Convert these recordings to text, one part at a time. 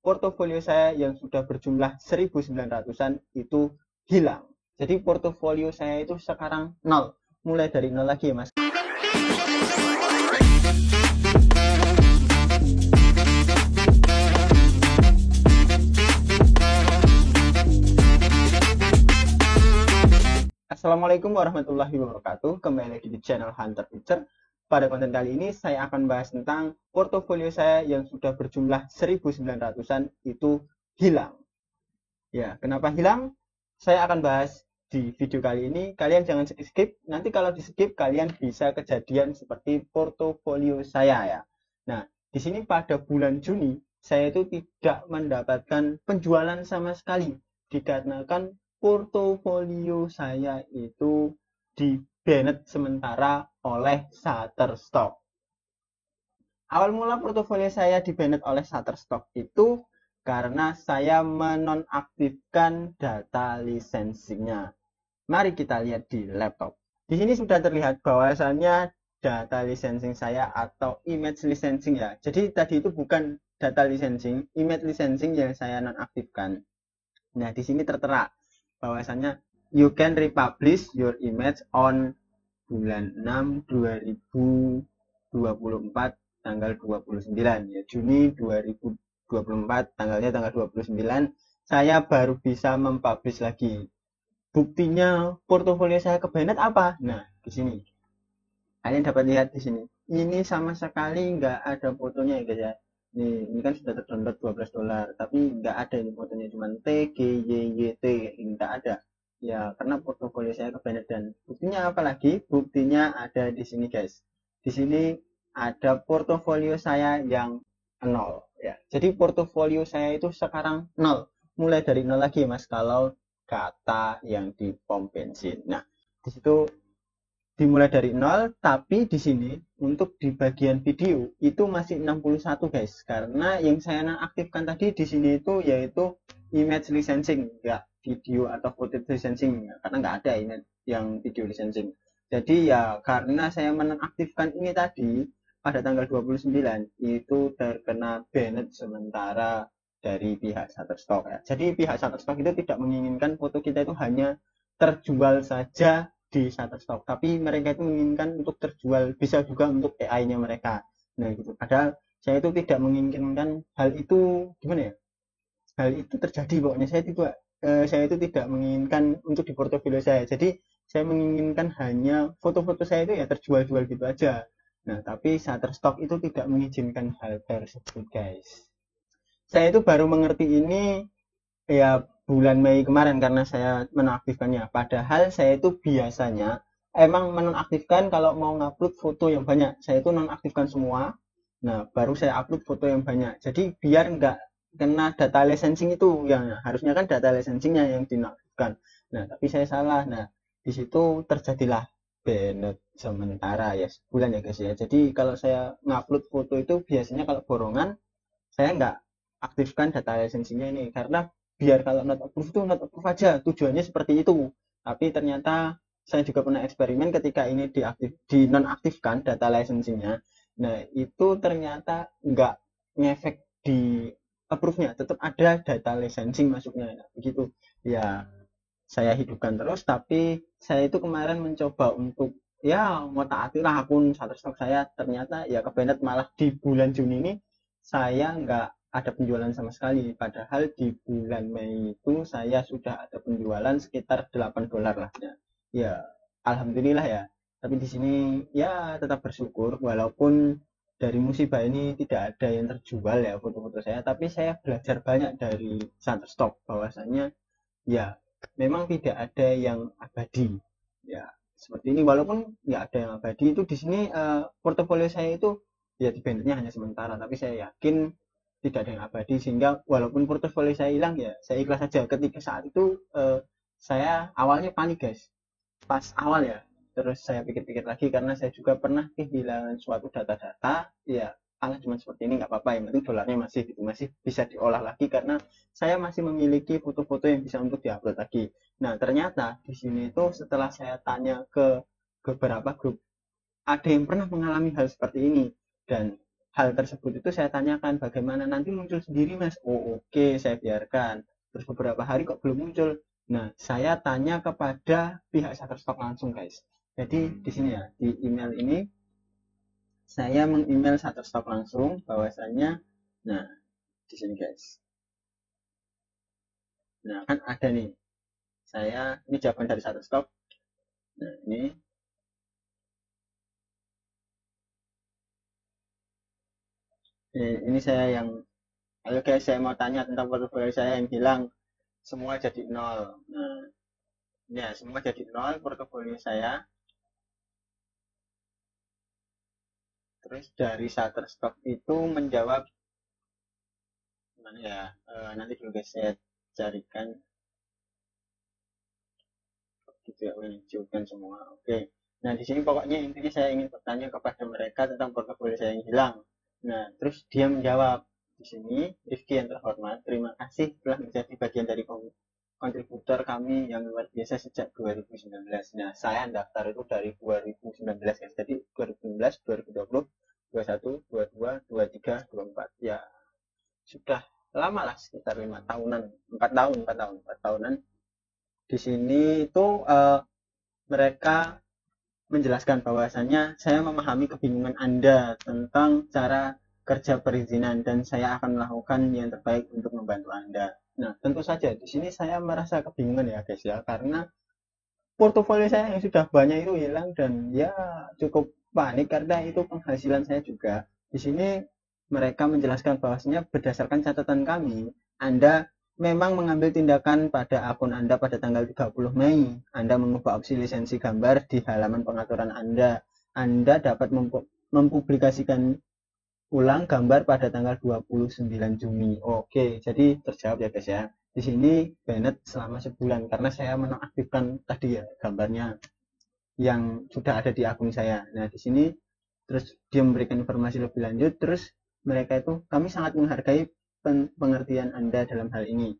portofolio saya yang sudah berjumlah 1900-an itu hilang. Jadi portofolio saya itu sekarang nol. Mulai dari nol lagi ya mas. Assalamualaikum warahmatullahi wabarakatuh. Kembali lagi di channel Hunter Picture. Pada konten kali ini saya akan bahas tentang portofolio saya yang sudah berjumlah 1900-an itu hilang. Ya, kenapa hilang? Saya akan bahas di video kali ini. Kalian jangan skip. Nanti kalau di skip kalian bisa kejadian seperti portofolio saya ya. Nah, di sini pada bulan Juni saya itu tidak mendapatkan penjualan sama sekali dikarenakan portofolio saya itu di-banned sementara oleh Shutterstock. Awal mula portofolio saya di-banned oleh Shutterstock itu karena saya menonaktifkan data licensingnya. Mari kita lihat di laptop. Di sini sudah terlihat bahwasannya data licensing saya atau image licensing ya. Jadi tadi itu bukan data licensing, image licensing yang saya nonaktifkan. Nah, di sini tertera bahwasannya you can republish your image on bulan 6 2024 tanggal 29 ya, Juni 2024 tanggalnya tanggal 29 saya baru bisa mempublish lagi. Buktinya portofolio saya ke-banned apa? Nah, di sini kalian dapat lihat di sini. Ini sama sekali nggak ada fotonya ya guys ya. Ini kan sudah terdownload $12, tapi nggak ada ini fotonya, cuman TGYYT, nggak ada. Ya, karena portofolio saya ke-banned. Dan buktinya apa lagi? Buktinya ada di sini guys. Di sini ada portofolio saya yang nol ya. Jadi portofolio saya itu sekarang nol. Mulai dari nol lagi mas kalau kata yang di pom bensin. Nah, di situ dimulai dari nol, tapi di sini untuk di bagian video itu masih 61 guys. Karena yang saya nonaktifkan tadi di sini itu yaitu image licensing, enggak video atau footage licensing ya, karena nggak ada image yang video licensing. Jadi ya karena saya menonaktifkan ini tadi pada tanggal 29 itu terkena banned sementara dari pihak Shutterstock ya. Jadi pihak Shutterstock itu tidak menginginkan foto kita itu hanya terjual saja di Shutterstock, tapi mereka itu menginginkan untuk terjual, bisa juga untuk AI-nya mereka. Nah gitu. Padahal saya itu tidak menginginkan hal itu, gimana ya? Hal itu terjadi pokoknya. Saya itu tidak menginginkan untuk di portofolio saya. Jadi saya menginginkan hanya foto-foto saya itu ya terjual-jual gitu aja. Nah, tapi Shutterstock itu tidak mengizinkan hal tersebut, guys. Saya itu baru mengerti ini ya bulan Mei kemarin karena saya menonaktifkannya. Padahal saya itu biasanya emang menonaktifkan kalau mau ngupload foto yang banyak. Saya itu nonaktifkan semua. Nah, baru saya upload foto yang banyak. Jadi biar nggak kena data licensing itu, yang harusnya kan data licensingnya yang dinonaktifkan. Nah, tapi saya salah. Nah, di situ terjadilah banned sementara ya sebulan ya guys ya. Jadi kalau saya ngupload foto itu biasanya kalau borongan saya nggak aktifkan data licensingnya ini karena biar kalau not approve itu not approve aja, tujuannya seperti itu. Tapi ternyata saya juga pernah eksperimen ketika ini dinonaktifkan data licensingnya. Nah itu ternyata nggak ngefek di approve-nya, tetap ada data licensing masuknya. Nah, begitu ya, saya hidupkan terus. Tapi saya itu kemarin mencoba untuk ya ngotak-atiklah akun Shutterstock saya, ternyata ya ke-banned. Malah di bulan Juni ini saya nggak ada penjualan sama sekali, padahal di bulan Mei itu saya sudah ada penjualan sekitar $8 lah ya. Alhamdulillah ya. Tapi di sini ya tetap bersyukur walaupun dari musibah ini tidak ada yang terjual ya foto-foto saya, tapi saya belajar banyak dari Shutterstock bahwasanya ya memang tidak ada yang abadi ya seperti ini. Walaupun nggak ada yang abadi itu di sini portofolio saya itu ya di-bannednya hanya sementara, tapi saya yakin tidak ada yang abadi, sehingga walaupun portofolio saya hilang ya saya ikhlas saja. Ketika saat itu saya awalnya panik guys, pas awal ya. Terus saya pikir-pikir lagi karena saya juga pernah kehilangan suatu data-data ya. Alah cuma seperti ini nggak apa-apa, yang penting dolarnya masih gitu, masih bisa diolah lagi karena saya masih memiliki foto-foto yang bisa untuk diupload lagi. Nah ternyata di sini itu setelah saya tanya ke beberapa grup, ada yang pernah mengalami hal seperti ini dan hal tersebut itu saya tanyakan, bagaimana nanti muncul sendiri mas. Oh oke, saya biarkan. Terus beberapa hari kok belum muncul. Nah, saya tanya kepada pihak Shutterstock langsung guys. Jadi di sini ya, di email ini saya meng-email Shutterstock langsung bahwasanya, nah di sini guys. Nah kan ada nih, ini jawaban dari Shutterstock. Nah ini saya yang, ayo guys saya mau tanya tentang portofolio saya yang hilang, semua jadi nol. Nah ya semua jadi nol portofolio saya. Terus dari Shutterstock itu menjawab mana ya, nanti dulu guys saya carikan gitu ya, menunjukkan semua. Oke, nah di sini pokoknya intinya saya ingin bertanya kepada mereka tentang portofolio saya yang hilang. Nah terus dia menjawab di sini, Rifki yang terhormat, terima kasih telah menjadi bagian dari kontributor kami yang luar biasa sejak 2019. Nah saya daftar itu dari 2019 guys, jadi 2019, 2020, 21, 22, 23, 24 ya sudah lama lah, sekitar 5 tahunan, 4 tahunan. Di sini itu mereka menjelaskan bahwasanya saya memahami kebingungan Anda tentang cara kerja perizinan dan saya akan melakukan yang terbaik untuk membantu Anda. Nah, tentu saja di sini saya merasa kebingungan ya guys ya, karena portofolio saya yang sudah banyak itu hilang dan ya cukup panik karena itu penghasilan saya juga. Di sini mereka menjelaskan bahwasanya berdasarkan catatan kami, Anda memang mengambil tindakan pada akun Anda pada tanggal 30 Mei. Anda mengubah opsi lisensi gambar di halaman pengaturan Anda. Anda dapat mempublikasikan ulang gambar pada tanggal 29 Juni. Oke, jadi terjawab ya guys ya. Di sini Bennett selama sebulan karena saya menonaktifkan tadi ya gambarnya yang sudah ada di akun saya. Nah, di sini terus dia memberikan informasi lebih lanjut, terus mereka itu, kami sangat menghargai pengertian Anda dalam hal ini.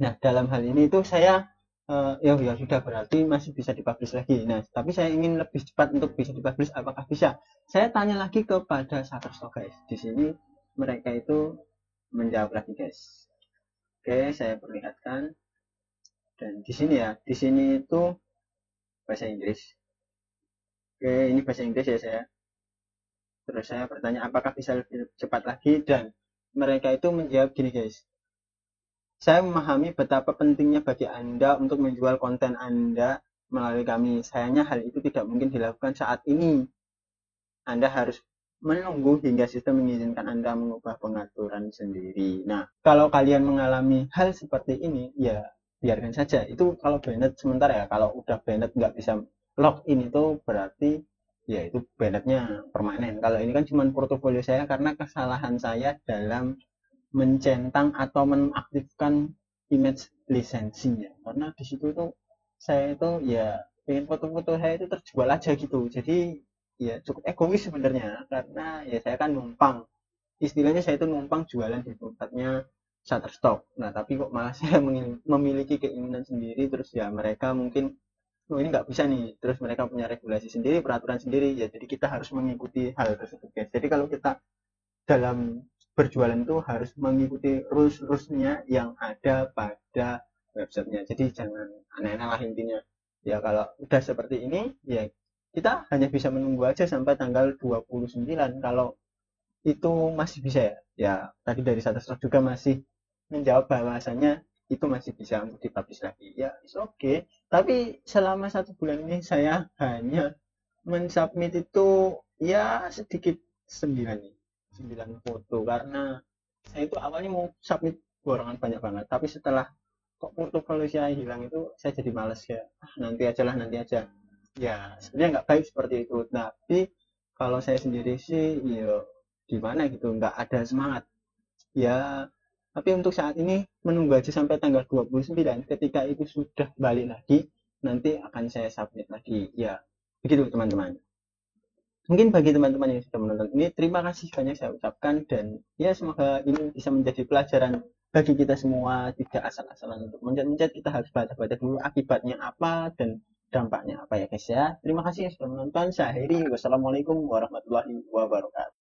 Nah, dalam hal ini itu saya ya sudah berarti masih bisa dipublish lagi. Nah, tapi saya ingin lebih cepat untuk bisa dipublish, apakah bisa? Saya tanya lagi kepada Shutterstock guys. Di sini mereka itu menjawab lagi guys. Oke, saya perlihatkan. Dan di sini ya, di sini itu bahasa Inggris. Oke, ini bahasa Inggris ya saya. Terus saya bertanya apakah bisa lebih cepat lagi dan mereka itu menjawab gini guys. Saya memahami betapa pentingnya bagi Anda untuk menjual konten Anda melalui kami. Sayangnya hal itu tidak mungkin dilakukan saat ini. Anda harus menunggu hingga sistem mengizinkan Anda mengubah pengaturan sendiri. Nah, kalau kalian mengalami hal seperti ini, ya biarkan saja. Itu kalau Bennett sementara ya. Kalau udah Bennett nggak bisa login itu berarti ya itu Bennettnya permanen. Kalau ini kan cuma portofolio saya karena kesalahan saya dalam mencentang atau menaktifkan image lisensinya, karena di situ tuh saya itu ya pengen foto-foto saya itu terjual aja gitu, jadi ya cukup egois sebenarnya karena ya saya kan numpang, istilahnya saya itu numpang jualan di tempatnya Shutterstock. Nah tapi kok malah saya memiliki keinginan sendiri, terus ya mereka mungkin oh ini nggak bisa nih, terus mereka punya regulasi sendiri, peraturan sendiri ya, jadi kita harus mengikuti hal tersebut guys. Jadi kalau kita dalam berjualan itu harus mengikuti rules-rulesnya yang ada pada websitenya. Jadi jangan aneh-aneh lah intinya. Ya kalau udah seperti ini, ya kita hanya bisa menunggu aja sampai tanggal 29. Kalau itu masih bisa ya. Ya tadi dari Shutterstock juga masih menjawab bahwasannya itu masih bisa untuk dipublish lagi. Ya, it's okay. Tapi selama 1 bulan ini saya hanya mensubmit itu ya sedikit 9 foto karena saya itu awalnya mau submit borongan banyak banget, tapi setelah kok portofolio saya hilang itu saya jadi males ya, nanti aja lah nanti aja. Ya sebenarnya nggak baik seperti itu, tapi kalau saya sendiri sih ya gimana gitu, nggak ada semangat ya. Tapi untuk saat ini menunggu aja sampai tanggal 29, ketika itu sudah balik lagi nanti akan saya submit lagi ya, begitu teman-teman. Mungkin bagi teman-teman yang sudah menonton ini, terima kasih banyak saya ucapkan, dan ya semoga ini bisa menjadi pelajaran bagi kita semua, tidak asal-asalan untuk mencet-mencet, kita harus baca-baca dulu akibatnya apa dan dampaknya apa ya guys ya. Terima kasih yang sudah menonton, saya akhiri, wassalamualaikum warahmatullahi wabarakatuh.